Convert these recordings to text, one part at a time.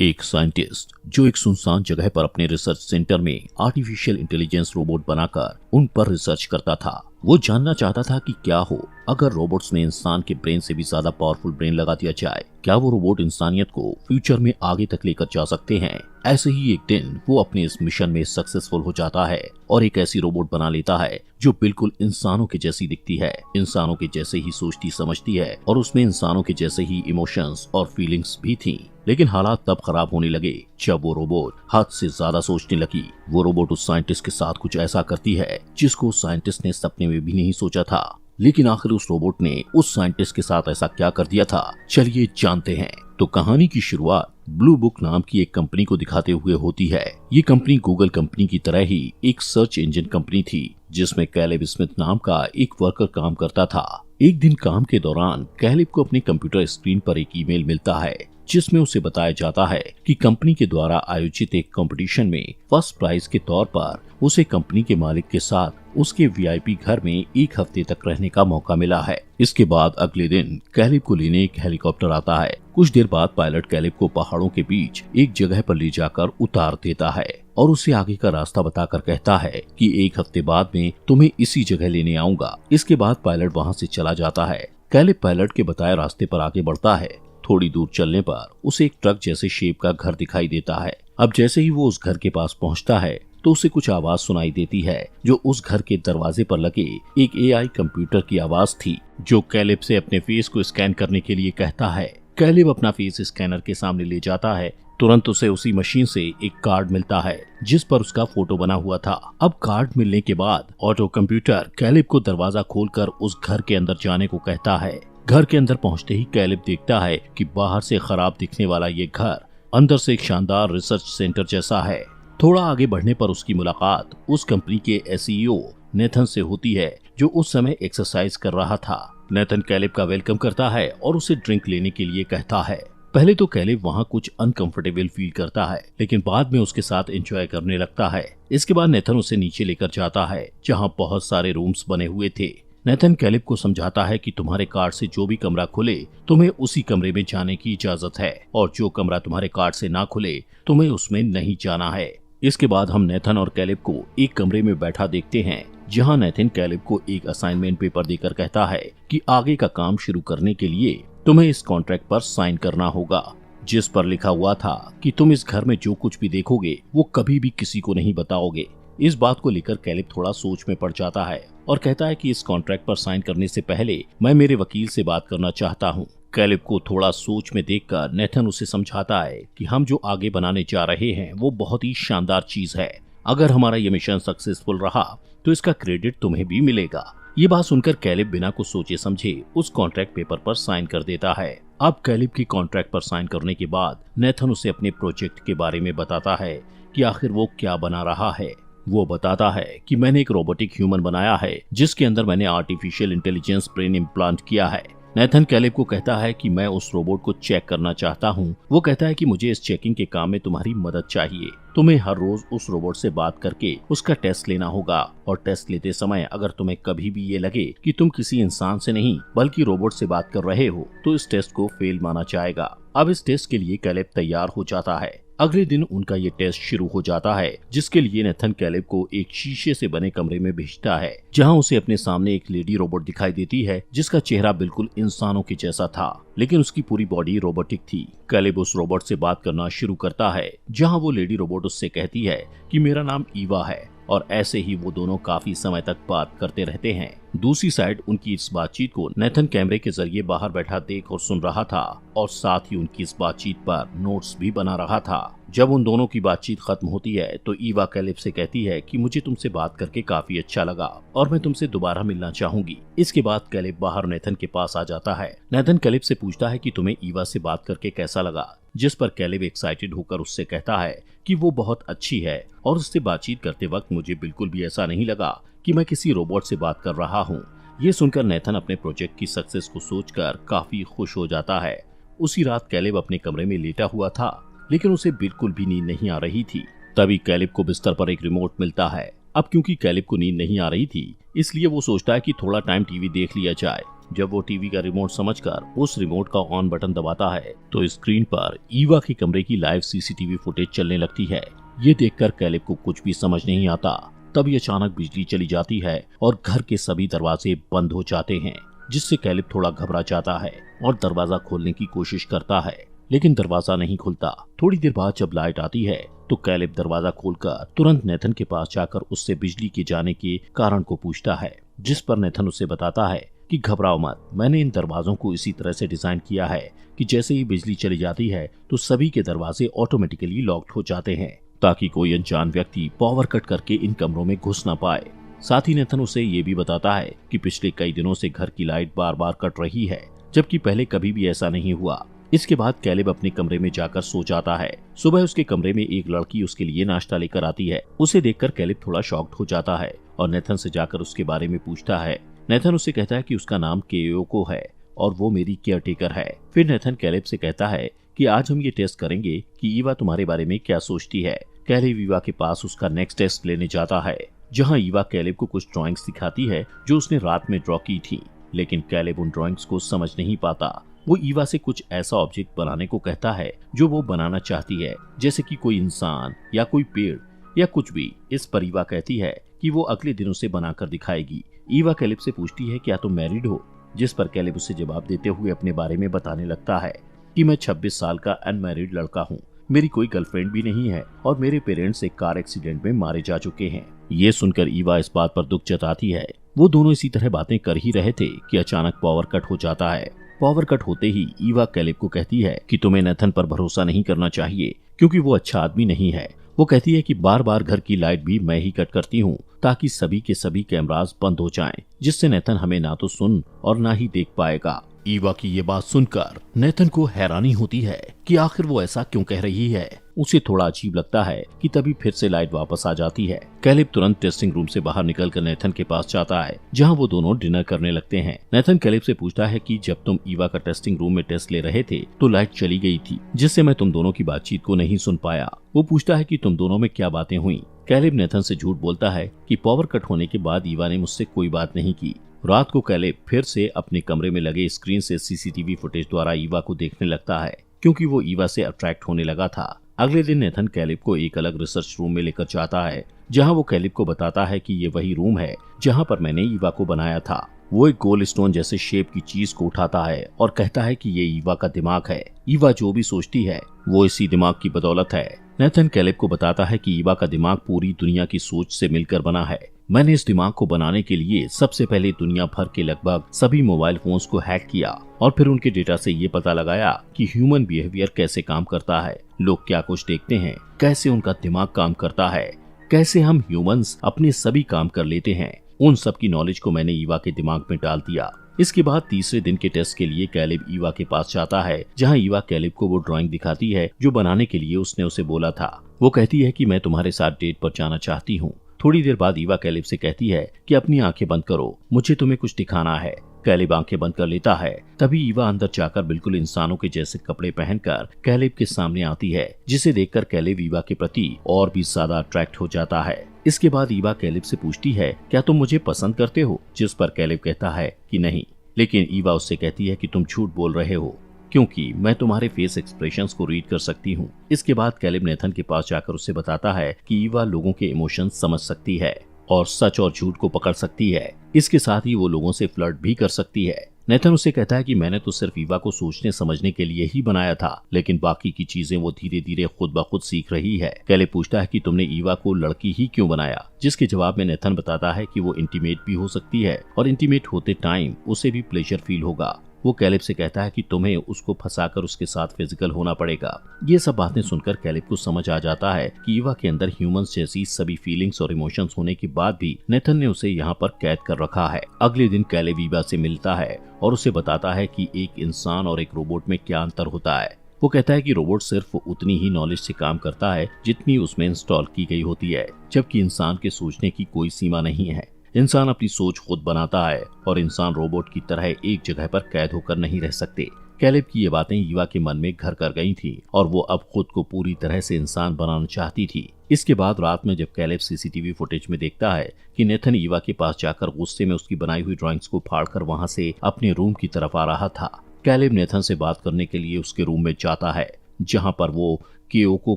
एक साइंटिस्ट जो एक सुनसान जगह पर अपने रिसर्च सेंटर में आर्टिफिशियल इंटेलिजेंस रोबोट बनाकर उन पर रिसर्च करता था। वो जानना चाहता था कि क्या हो अगर रोबोट्स में इंसान के ब्रेन से भी ज्यादा पावरफुल ब्रेन लगा दिया जाए। क्या वो रोबोट इंसानियत को फ्यूचर में आगे तक लेकर जा सकते हैं। ऐसे ही एक दिन वो अपने इस मिशन में सक्सेसफुल हो जाता है और एक ऐसी रोबोट बना लेता है जो बिल्कुल इंसानों के जैसी दिखती है, इंसानों के जैसे ही सोचती समझती है और उसमें इंसानों के जैसे ही इमोशंस और फीलिंग्स भी थी। लेकिन हालात तब खराब होने लगे जब वो रोबोट हद से ज्यादा सोचने लगी। वो रोबोट उस साइंटिस्ट के साथ कुछ ऐसा करती है जिसको साइंटिस्ट ने सपने में भी नहीं सोचा था। लेकिन आखिर उस रोबोट ने उस साइंटिस्ट के साथ ऐसा क्या कर दिया था, चलिए जानते हैं। तो कहानी की शुरुआत ब्लू बुक नाम की एक कंपनी को दिखाते हुए होती है। ये कंपनी गूगल कंपनी की तरह ही एक सर्च इंजन कंपनी थी जिसमें कैलेब स्मिथ नाम का एक वर्कर काम करता था। एक दिन काम के दौरान कैलेब को अपने कंप्यूटर स्क्रीन पर एक ईमेल मिलता है जिसमें उसे बताया जाता है कि कंपनी के द्वारा आयोजित एक कंपटीशन में फर्स्ट प्राइज के तौर पर उसे कंपनी के मालिक के साथ उसके वीआईपी घर में एक हफ्ते तक रहने का मौका मिला है। इसके बाद अगले दिन कैलेब को लेने एक हेलीकॉप्टर आता है। कुछ देर बाद पायलट कैलेब को पहाड़ों के बीच एक जगह पर ले जाकर उतार देता है और उसे आगे का रास्ता बताकर कहता है कि एक हफ्ते बाद में तुम्हें इसी जगह लेने आऊंगा। इसके बाद पायलट वहाँ से चला जाता है। कैलेब पायलट के बताए रास्ते पर आगे बढ़ता है। थोड़ी दूर चलने पर उसे एक ट्रक जैसे शेप का घर दिखाई देता है। अब जैसे ही वो उस घर के पास पहुंचता है तो उसे कुछ आवाज सुनाई देती है जो उस घर के दरवाजे पर लगे एक एआई कंप्यूटर की आवाज थी जो कैलेब से अपने फेस को स्कैन करने के लिए कहता है। कैलेब अपना फेस स्कैनर के सामने ले जाता है। तुरंत उसे उसी मशीन से एक कार्ड मिलता है जिस पर उसका फोटो बना हुआ था। अब कार्ड मिलने के बाद ऑटो कंप्यूटर कैलेब को दरवाजा खोलकर उस घर के अंदर जाने को कहता है। घर के अंदर पहुंचते ही कैलेब देखता है कि बाहर से खराब दिखने वाला ये घर अंदर से एक शानदार रिसर्च सेंटर जैसा है। थोड़ा आगे बढ़ने पर उसकी मुलाकात उस कंपनी के एसईओ नेथन से होती है जो उस समय एक्सरसाइज कर रहा था। नेथन कैलेब का वेलकम करता है और उसे ड्रिंक लेने के लिए कहता है। पहले तो कैलेब वहाँ कुछ अनकंफर्टेबल फील करता है लेकिन बाद में उसके साथ एंजॉय करने लगता है। इसके बाद नेथन उसे नीचे लेकर जाता है जहाँ बहुत सारे रूम्स बने हुए थे। नेथन कैलेब को समझाता है कि तुम्हारे कार्ड से जो भी कमरा खुले तुम्हें उसी कमरे में जाने की इजाजत है और जो कमरा तुम्हारे कार्ड से ना खुले तुम्हें उसमें नहीं जाना है। इसके बाद हम नेथन और कैलेब को एक कमरे में बैठा देखते हैं जहां नेथन कैलेब को एक असाइनमेंट पेपर देकर कहता है कि आगे का काम शुरू करने के लिए तुम्हें इस कॉन्ट्रैक्ट पर साइन करना होगा जिस पर लिखा हुआ था कि तुम इस घर में जो कुछ भी देखोगे वो कभी भी किसी को नहीं बताओगे। इस बात को लेकर कैलेब थोड़ा सोच में पड़ जाता है और कहता है कि इस कॉन्ट्रैक्ट पर साइन करने से पहले मैं मेरे वकील से बात करना चाहता हूँ। कैलेब को थोड़ा सोच में देखकर नेथन उसे समझाता है कि हम जो आगे बनाने जा रहे हैं वो बहुत ही शानदार चीज है। अगर हमारा ये मिशन सक्सेसफुल रहा तो इसका क्रेडिट तुम्हें भी मिलेगा। ये बात सुनकर कैलेब बिना कुछ सोचे समझे उस कॉन्ट्रैक्ट पेपर पर साइन कर देता है। अब कैलेब की कॉन्ट्रैक्ट पर साइन करने के बाद नेथन उसे अपने प्रोजेक्ट के बारे में बताता है कि आखिर वो क्या बना रहा है। वो बताता है कि मैंने एक रोबोटिक ह्यूमन बनाया है जिसके अंदर मैंने आर्टिफिशियल इंटेलिजेंस ब्रेन इम्प्लांट किया है। नेथन कैलेब को कहता है कि मैं उस रोबोट को चेक करना चाहता हूँ। वो कहता है कि मुझे इस चेकिंग के काम में तुम्हारी मदद चाहिए। तुम्हें हर रोज उस रोबोट से बात करके उसका टेस्ट लेना होगा और टेस्ट लेते समय अगर तुम्हें कभी भी ये लगे कि तुम किसी इंसान से नहीं बल्कि रोबोट से बात कर रहे हो तो इस टेस्ट को फेल माना जाएगा। अब इस टेस्ट के लिए कैलेब तैयार हो जाता है। अगले दिन उनका ये टेस्ट शुरू हो जाता है जिसके लिए नेथन कैलेब को एक शीशे से बने कमरे में भेजता है जहां उसे अपने सामने एक लेडी रोबोट दिखाई देती है जिसका चेहरा बिल्कुल इंसानों के जैसा था लेकिन उसकी पूरी बॉडी रोबोटिक थी। कैलेब उस रोबोट से बात करना शुरू करता है जहां वो लेडी रोबोट उससे कहती है कि मेरा नाम ईवा है और ऐसे ही वो दोनों काफी समय तक बात करते रहते हैं। दूसरी साइड उनकी इस बातचीत को नेथन कैमरे के जरिए बाहर बैठा देख और सुन रहा था और साथ ही उनकी इस बातचीत पर नोट्स भी बना रहा था। जब उन दोनों की बातचीत खत्म होती है तो ईवा कैलेब से कहती है कि मुझे तुमसे बात करके काफी अच्छा लगा और मैं तुमसे दोबारा मिलना चाहूंगी। इसके बाद कैलेब बाहर नेथन के पास आ जाता है। नेथन कैलेब से पूछता है कि तुम्हें ईवा से बात करके कैसा लगा, जिस पर कैलेब एक्साइटेड होकर उससे कहता है कि वो बहुत अच्छी है और उससे बातचीत करते वक्त मुझे बिल्कुल भी ऐसा नहीं लगा कि मैं किसी रोबोट से बात कर रहा हूँ। ये सुनकर नेथन अपने प्रोजेक्ट की सक्सेस को सोचकर काफी खुश हो जाता है। उसी रात कैलेब अपने कमरे में लेटा हुआ था लेकिन उसे बिल्कुल भी नींद नहीं आ रही थी। तभी कैलेब को बिस्तर पर एक रिमोट मिलता है। अब क्योंकि कैलेब को नींद नहीं आ रही थी इसलिए वो सोचता है कि थोड़ा टाइम टीवी देख लिया जाए। जब वो टीवी का रिमोट समझकर उस रिमोट का ऑन बटन दबाता है तो स्क्रीन पर ईवा के कमरे की लाइव सीसीटीवी फुटेज चलने लगती है। ये देखकर कैलेब को कुछ भी समझ नहीं आता। तभी अचानक बिजली चली जाती है और घर के सभी दरवाजे बंद हो जाते हैं, जिससे कैलेब थोड़ा घबरा जाता है और दरवाजा खोलने की कोशिश करता है, लेकिन दरवाजा नहीं खुलता। थोड़ी देर बाद जब लाइट आती है तो कैलेब दरवाजा खोलकर तुरंत नेथन के पास जाकर उससे बिजली के जाने के कारण को पूछता है, जिस पर नेथन उसे बताता है कि घबराओ मत, मैंने इन दरवाजों को इसी तरह से डिजाइन किया है कि जैसे ही बिजली चली जाती है तो सभी के दरवाजे ऑटोमेटिकली लॉक्ड हो जाते हैं, ताकि कोई अनजान व्यक्ति पावर कट करके इन कमरों में घुस ना पाए। साथ ही नेथन उसे ये भी बताता है कि पिछले कई दिनों से घर की लाइट बार बार कट रही है, जबकि पहले कभी भी ऐसा नहीं हुआ। इसके बाद कैलेब अपने कमरे में जाकर सो जाता है। सुबह उसके कमरे में एक लड़की उसके लिए नाश्ता लेकर आती है। उसे देखकर कैलेब थोड़ा शॉक्ड हो जाता है और नेथन से जाकर उसके बारे में पूछता है। नेथन उससे कहता है कि उसका नाम केयोको है और वो मेरी केयरटेकर है। फिर नेथन कैलेब से कहता है कि आज हम ये टेस्ट करेंगे कि ईवा तुम्हारे बारे में क्या सोचती है। कैलेब ईवा के पास उसका नेक्स्ट टेस्ट लेने जाता है, जहाँ ईवा कैलेब को कुछ ड्रॉइंग्स दिखाती है जो उसने रात में ड्रॉ की थी, लेकिन कैलेब उन ड्रॉइंग्स को समझ नहीं पाता। वो ईवा से कुछ ऐसा ऑब्जेक्ट बनाने को कहता है जो वो बनाना चाहती है, जैसे कि कोई इंसान या कोई पेड़ या कुछ भी। इस पर ईवा कहती है कि वो अगले दिन उसे बनाकर दिखाएगी। ईवा कैलेब से पूछती है क्या तुम मैरिड हो, जिस पर कैलेब उसे जवाब देते हुए अपने बारे में बताने लगता है कि मैं 26 साल का अनमैरिड लड़का हूँ, मेरी कोई गर्लफ्रेंड भी नहीं है और मेरे पेरेंट्स एक कार एक्सीडेंट में मारे जा चुके हैं। ये सुनकर ईवा इस बात पर दुख जताती है। वो दोनों इसी तरह बातें कर ही रहे थे कि अचानक पावर कट हो जाता है। पावर कट होते ही ईवा कैलेब को कहती है कि तुम्हें नेथन पर भरोसा नहीं करना चाहिए, क्योंकि वो अच्छा आदमी नहीं है। वो कहती है कि बार बार घर की लाइट भी मैं ही कट करती हूँ ताकि सभी के सभी कैमरास बंद हो जाएं, जिससे नेथन हमें ना तो सुन और ना ही देख पाएगा। ईवा की ये बात सुनकर नेथन को हैरानी होती है कि आखिर वो ऐसा क्यों कह रही है। उसे थोड़ा अजीब लगता है कि तभी फिर से लाइट वापस आ जाती है। कैलेब तुरंत टेस्टिंग रूम से बाहर निकलकर नेथन के पास जाता है, जहां वो दोनों डिनर करने लगते हैं। नेथन कैलेब से पूछता है कि जब तुम ईवा का टेस्टिंग रूम में टेस्ट ले रहे थे तो लाइट चली गई थी, जिससे मैं तुम दोनों की बातचीत को नहीं सुन पाया। वो पूछता है कि तुम दोनों में क्या बातें हुई। कैलेब नेथन से झूठ बोलता है कि पावर कट होने के बाद ईवा ने मुझसे कोई बात नहीं की। रात को कैलेब फिर से अपने कमरे में लगे स्क्रीन से सीसीटीवी फुटेज द्वारा ईवा को देखने लगता है, क्योंकि वो ईवा से अट्रैक्ट होने लगा था। अगले दिन नेथन कैलेब को एक अलग रिसर्च रूम में लेकर जाता है, जहां वो कैलेब को बताता है कि ये वही रूम है जहां पर मैंने ईवा को बनाया था। वो एक गोल्ड स्टोन जैसे शेप की चीज को उठाता है और कहता है कि ये ईवा का दिमाग है। ईवा जो भी सोचती है वो इसी दिमाग की बदौलत है। नेथन कैलेब को बताता है कि ईवा का दिमाग पूरी दुनिया की सोच से मिलकर बना है। मैंने इस दिमाग को बनाने के लिए सबसे पहले दुनिया भर के लगभग सभी मोबाइल फोन्स को हैक किया और फिर उनके डेटा से ये पता लगाया कि ह्यूमन बिहेवियर कैसे काम करता है, लोग क्या कुछ देखते हैं, कैसे उनका दिमाग काम करता है, कैसे हम ह्यूमंस अपने सभी काम कर लेते हैं। उन सब की नॉलेज को मैंने ईवा के दिमाग में डाल दिया। इसके बाद तीसरे दिन के टेस्ट के लिए कैलेब ईवा के पास जाता है, जहां ईवा कैलेब को वो ड्राइंग दिखाती है जो बनाने के लिए उसने उसे बोला था। वो कहती है कि मैं तुम्हारे साथ डेट पर जाना चाहती हूँ। थोड़ी देर बाद ईवा कैलेब से कहती है कि अपनी आंखें बंद करो, मुझे तुम्हें कुछ दिखाना है। कैलेब आंखें बंद कर लेता है। तभी ईवा अंदर जाकर बिल्कुल इंसानों के जैसे कपड़े पहनकर कैलेब के सामने आती है, जिसे देखकर कैलेब ईवा के प्रति और भी ज्यादा अट्रैक्ट हो जाता है। इसके बाद ईवा कैलेब से पूछती है क्या तुम मुझे पसंद करते हो, जिस पर कैलेब कहता है कि नहीं, लेकिन ईवा उससे कहती है कि तुम झूठ बोल रहे हो, क्योंकि मैं तुम्हारे फेस एक्सप्रेशंस को रीड कर सकती हूँ। इसके बाद कैलेब नेथन के पास जाकर उससे बताता है कि ईवा लोगों के इमोशंस समझ सकती है और सच और झूठ को पकड़ सकती है। इसके साथ ही वो लोगों से फ्लर्ट भी कर सकती है। नेथन उससे कहता है कि मैंने तो सिर्फ ईवा को सोचने समझने के लिए ही बनाया था, लेकिन बाकी की चीजें वो धीरे धीरे खुद ब खुद सीख रही है। कैलेब पूछता है कि तुमने ईवा को लड़की ही क्यों बनाया, जिसके जवाब में नेथन बताता है कि वो इंटीमेट भी हो सकती है और इंटीमेट होते टाइम उसे भी प्लेजर फील होगा। वो कैलेब से कहता है कि तुम्हें उसको फंसाकर उसके साथ फिजिकल होना पड़ेगा। ये सब बातें सुनकर कैलेब को समझ आ जाता है कि ईवा के अंदर ह्यूमंस जैसी सभी फीलिंग्स और इमोशंस होने के बाद भी नेथन ने उसे यहाँ पर कैद कर रखा है। अगले दिन कैलेब ईवा से मिलता है और उसे बताता है कि एक इंसान और एक रोबोट में क्या अंतर होता है। वो कहता है कि रोबोट सिर्फ उतनी ही नॉलेज से काम करता है जितनी उसमें इंस्टॉल की गई होती है, जबकि इंसान के सोचने की कोई सीमा नहीं है। इंसान अपनी सोच खुद बनाता है और इंसान रोबोट की तरह एक जगह पर कैद होकर नहीं रह सकते। कैलेब की ये बातें ईवा के मन में घर कर गई थी और वो अब खुद को पूरी तरह से इंसान बनाना चाहती थी। इसके बाद रात में जब कैलेब सीसीटीवी फुटेज में देखता है कि नेथन ईवा के पास जाकर गुस्से में उसकी बनाई हुई ड्राइंग्स को फाड़कर वहां से अपने रूम की तरफ आ रहा था, कैलेब नेथन से बात करने के लिए उसके रूम में जाता है, जहां पर वो केओको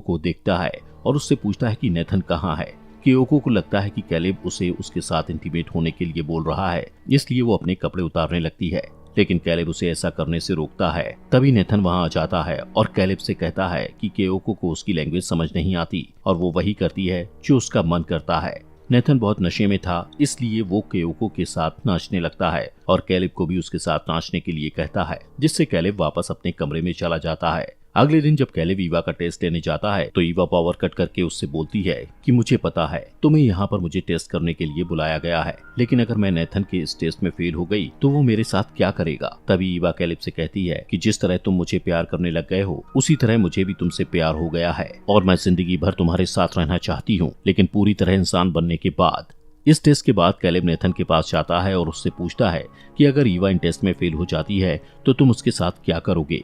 को देखता है और उससे पूछता है कि नेथन कहाँ है। केओको को लगता है कि कैलेब उसे उसके साथ इंटीमेट होने के लिए बोल रहा है, इसलिए वो अपने कपड़े उतारने लगती है, लेकिन कैलेब उसे ऐसा करने से रोकता है। तभी नेथन वहां आ जाता है और कैलेब से कहता है कि केओको को उसकी लैंग्वेज समझ नहीं आती और वो वही करती है जो उसका मन करता है। नेथन बहुत नशे में था, इसलिए वो केओको के साथ नाचने लगता है और कैलेब को भी उसके साथ नाचने के लिए कहता है, जिससे कैलेब वापस अपने कमरे में चला जाता है। अगले दिन जब कैलेब ईवा का टेस्ट लेने जाता है तो ईवा पावर कट करके उससे बोलती है कि मुझे पता है तुम्हें यहाँ पर मुझे टेस्ट करने के लिए बुलाया गया है, लेकिन अगर मैं नेथन के इस टेस्ट में फेल हो गई तो वो मेरे साथ क्या करेगा। तभी ईवा कैलेब से कहती है कि जिस तरह तुम मुझे प्यार करने लग गए हो उसी तरह मुझे भी तुमसे प्यार हो गया है और मैं जिंदगी भर तुम्हारे साथ रहना चाहती हूँ, लेकिन पूरी तरह इंसान बनने के बाद। इस टेस्ट के बाद कैलेब नेथन के पास जाता है और उससे पूछता है कि अगर ईवा इन टेस्ट में फेल हो जाती है तो तुम उसके साथ क्या करोगे।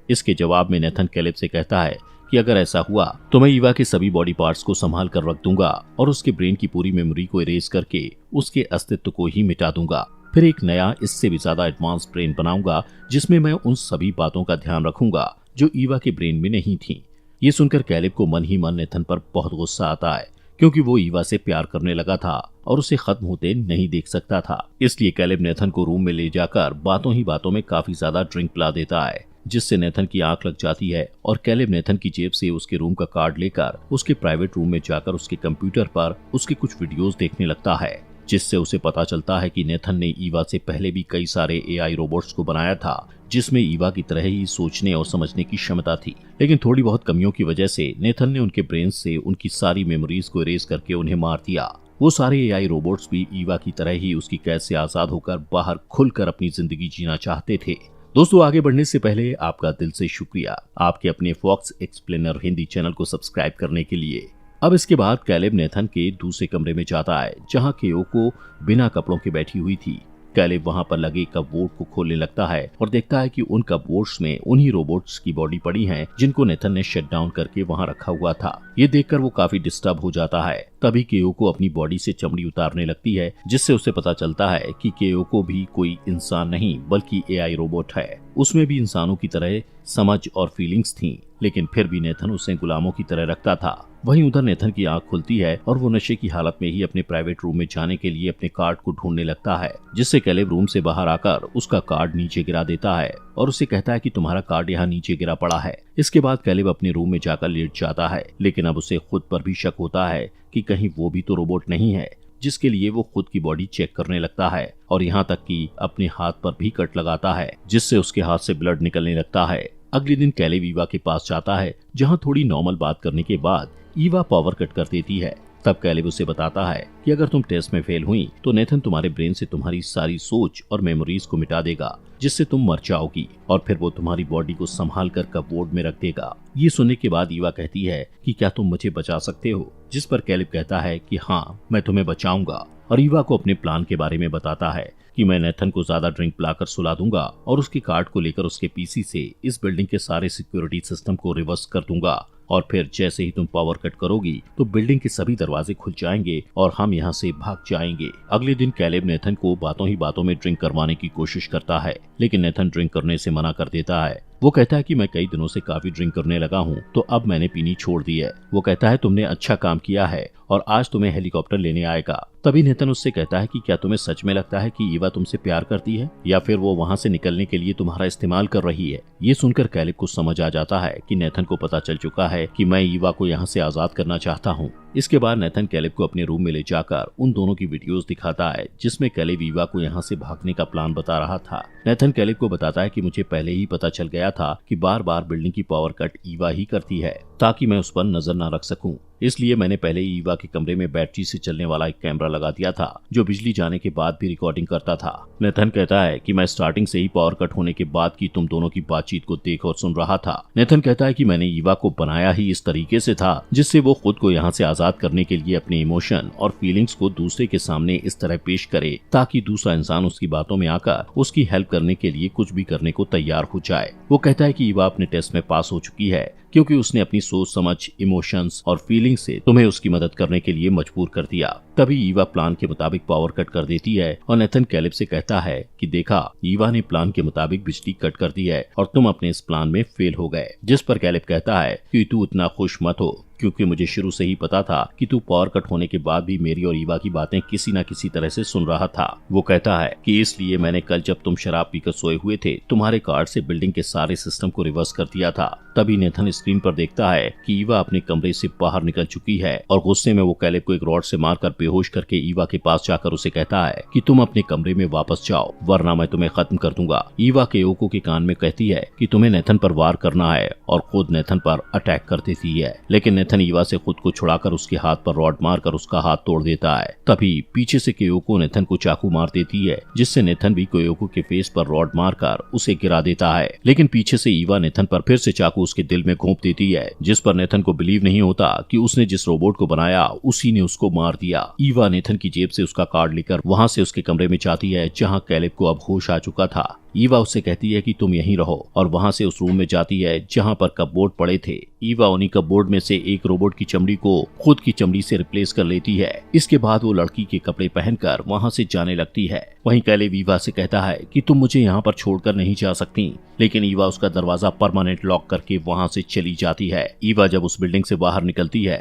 इसके जवाब में नेथन कैलेब से कहता है कि अगर ऐसा हुआ तो मैं ईवा के सभी बॉडी पार्ट्स को संभाल कर रख दूंगा और उसके ब्रेन की पूरी मेमोरी को इरेज करके उसके अस्तित्व को ही मिटा दूंगा। फिर एक नया इससे भी ज्यादा एडवांस ब्रेन बनाऊंगा जिसमें मैं उन सभी बातों का ध्यान रखूंगा जो ईवा के ब्रेन में नहीं थी। ये सुनकर कैलेब को मन ही मन नेथन पर बहुत गुस्सा आता है, क्योंकि वो ईवा से प्यार करने लगा था और उसे खत्म होते नहीं देख सकता था। इसलिए कैलेब नेथन को रूम में ले जाकर बातों ही बातों में काफी ज्यादा ड्रिंक पिला देता है, जिससे नेथन की आंख लग जाती है और कैलेब नेथन की जेब से उसके रूम का कार्ड लेकर उसके प्राइवेट रूम में जाकर उसके कंप्यूटर पर उसके कुछ वीडियोस देखने लगता है, जिससे उसे पता चलता है कि नेथन ने ईवा से पहले भी कई सारे एआई रोबोट्स को बनाया था जिसमें ईवा की तरह ही सोचने और समझने की क्षमता थी, लेकिन थोड़ी बहुत कमियों की वजह से नेथन ने उनके ब्रेन से उनकी सारी मेमोरीज को इरेज करके उन्हें मार दिया। वो सारे एआई रोबोट्स भी ईवा की तरह ही उसकी कैद से आजाद होकर बाहर खुलकर अपनी जिंदगी जीना चाहते थे। दोस्तों, आगे बढ़ने से पहले आपका दिल से शुक्रिया आपके अपने फॉक्स एक्सप्लेनर हिंदी चैनल को सब्सक्राइब करने के लिए। अब इसके बाद कैलेब नेथन के दूसरे कमरे में जाता है जहां केओको बिना कपड़ों के बैठी हुई थी। कैलेब वहां पर लगे कपबोर्ड को खोलने लगता है और देखता है कि उन कपबोर्ड्स में उन्हीं रोबोट्स की बॉडी पड़ी है जिनको नेथन ने शट डाउन करके वहां रखा हुआ था। ये देखकर वो काफी डिस्टर्ब हो जाता है। तभी केओको अपनी बॉडी से चमड़ी उतारने लगती है, जिससे उसे पता चलता है कि केओको भी कोई इंसान नहीं बल्कि एआई रोबोट है। उसमें भी इंसानों की तरह समझ और फीलिंग्स थी, लेकिन फिर भी नेथन उसे गुलामों की तरह रखता था। वहीं उधर नेथन की आंख खुलती है और वो नशे की हालत में ही अपने प्राइवेट रूम में जाने के लिए अपने कार्ड को ढूंढने लगता है, जिससे कैलेब रूम से बाहर आकर उसका कार्ड नीचे गिरा देता है और उसे कहता है कि तुम्हारा कार्ड यहाँ नीचे गिरा पड़ा है। इसके बाद कैलेब अपने रूम में जाकर लेट जाता है, लेकिन अब उसे खुद पर भी शक होता है कि कहीं वो भी तो रोबोट नहीं है, जिसके लिए वो खुद की बॉडी चेक करने लगता है और यहाँ तक कि अपने हाथ पर भी कट लगाता है, जिससे उसके हाथ से ब्लड निकलने लगता है। अगले दिन कैलेब ईवा के पास जाता है, जहाँ थोड़ी नॉर्मल बात करने के बाद ईवा पावर कट कर देती है। तब कैलेब उसे बताता है कि अगर तुम टेस्ट में फेल हुई तो नेथन तुम्हारे ब्रेन से तुम्हारी सारी सोच और मेमोरीज को मिटा देगा, जिससे तुम मर जाओगी और फिर वो तुम्हारी बॉडी को संभाल कर कपबोर्ड में रख देगा। ये सुनने के बाद ईवा कहती है कि क्या तुम मुझे बचा सकते हो, जिस पर कैलेब कहता है कि हाँ, मैं तुम्हें बचाऊंगा और ईवा को अपने प्लान के बारे में बताता है कि मैं नेथन को ज्यादा ड्रिंक पिलाकर सुला दूंगा और उसके कार्ड को लेकर उसके पीसी से इस बिल्डिंग के सारे सिक्योरिटी सिस्टम को रिवर्स कर दूंगा और फिर जैसे ही तुम पावर कट करोगी तो बिल्डिंग के सभी दरवाजे खुल जाएंगे और हम यहाँ से भाग जाएंगे। अगले दिन कैलेब नेथन को बातों ही बातों में ड्रिंक करवाने की कोशिश करता है, लेकिन नेथन ड्रिंक करने से मना कर देता है। वो कहता है कि मैं कई दिनों से काफी ड्रिंक करने लगा हूँ, तो अब मैंने पीनी छोड़ दी है। वो कहता है तुमने अच्छा काम किया है और आज तुम्हें हेलीकॉप्टर लेने आएगा। तभी नेथन उससे कहता है कि क्या तुम्हें सच में लगता है कि ईवा तुमसे प्यार करती है या फिर वो वहाँ से निकलने के लिए तुम्हारा इस्तेमाल कर रही है। ये सुनकर कैलेब को समझ आ जाता है कि नेथन को पता चल चुका है कि मैं ईवा को यहाँ से आजाद करना चाहता हूँ। इसके बाद नेथन कैलेब को अपने रूम में ले जाकर उन दोनों की वीडियोस दिखाता है, जिसमें कैलेब ईवा को यहाँ से भागने का प्लान बता रहा था। नेथन कैलेब को बताता है कि मुझे पहले ही पता चल गया था कि बार बार बिल्डिंग की पावर कट ईवा ही करती है ताकि मैं उस पर नजर न रख सकूं। इसलिए मैंने पहले ही ईवा के कमरे में बैटरी से चलने वाला एक कैमरा लगा दिया था जो बिजली जाने के बाद भी रिकॉर्डिंग करता था। नेथन कहता है कि मैं स्टार्टिंग से ही पावर कट होने के बाद की तुम दोनों की बातचीत को देख और सुन रहा था। नेथन कहता है कि मैंने ईवा को बनाया ही इस तरीके से था जिससे वो खुद को यहाँ से आजाद करने के लिए अपने इमोशन और फीलिंग्स को दूसरे के सामने इस तरह पेश करे ताकि दूसरा इंसान उसकी बातों में आकर उसकी हेल्प करने के लिए कुछ भी करने को तैयार हो जाए। वो कहता है कि ईवा अपने टेस्ट में पास हो चुकी है क्योंकि उसने अपनी सोच समझ, इमोशंस और फीलिंग से तुम्हें उसकी मदद करने के लिए मजबूर कर दिया। तभी ईवा प्लान के मुताबिक पावर कट कर देती है और नेथन कैलेब से कहता है कि देखा, ईवा ने प्लान के मुताबिक बिजली कट कर दी है और तुम अपने इस प्लान में फेल हो गए। जिस पर कैलेब कहता है कि तू इतना खुश मत हो क्योंकि मुझे शुरू से ही पता था कि तू पावर कट होने के बाद भी मेरी और ईवा की बातें किसी न किसी तरह से सुन रहा था। वो कहता है कि इसलिए मैंने कल जब तुम शराब पीकर सोए हुए थे तुम्हारे कार्ड से बिल्डिंग के सारे सिस्टम को रिवर्स कर दिया था। तभी नेथन स्क्रीन पर देखता है कि ईवा अपने कमरे से बाहर निकल चुकी है और गुस्से में वो कैलेब को एक रॉड से मारकर बेहोश करके ईवा के पास जाकर उसे कहता है कि तुम अपने कमरे में वापस जाओ वरना मैं तुम्हें खत्म कर दूंगा। ईवा केयोको के कान में कहती है कि तुम्हें नेथन पर वार करना है और खुद नेथन पर अटैक कर देती है, लेकिन नेथन ईवा से खुद को छुड़ाकर उसके हाथ पर रॉड मारकर उसका हाथ तोड़ देता है। तभी पीछे से केयोको नेथन को चाकू मार देती है जिससे नेथन भी केयोको के फेस पर रॉड मारकर उसे गिरा देता है, लेकिन पीछे से ईवा नेथन पर फिर से चाकू उसके दिल में घोंप देती है जिस पर नेथन को बिलीव नहीं होता कि उसने जिस रोबोट को बनाया उसी ने उसको मार दिया। ईवा नेथन की जेब से उसका कार्ड लेकर वहां से उसके कमरे में जाती है जहां कैलेब को अब होश आ चुका था। ईवा उससे कहती है कि तुम यहीं रहो और वहां से उस रूम में जाती है जहां पर कपबोर्ड पड़े थे। ईवा उन्हीं कपबोर्ड में से एक रोबोट की चमड़ी को खुद की चमड़ी से रिप्लेस कर लेती है। इसके बाद वो लड़की के कपड़े पहनकर वहां से जाने लगती है। वहीं कैलेब ईवा से कहता है कि तुम मुझे यहाँ पर छोड़कर नहीं जा सकती, लेकिन ईवा उसका दरवाजा परमानेंट लॉक करके वहां से चली जाती है। ईवा जब उस बिल्डिंग से बाहर निकलती है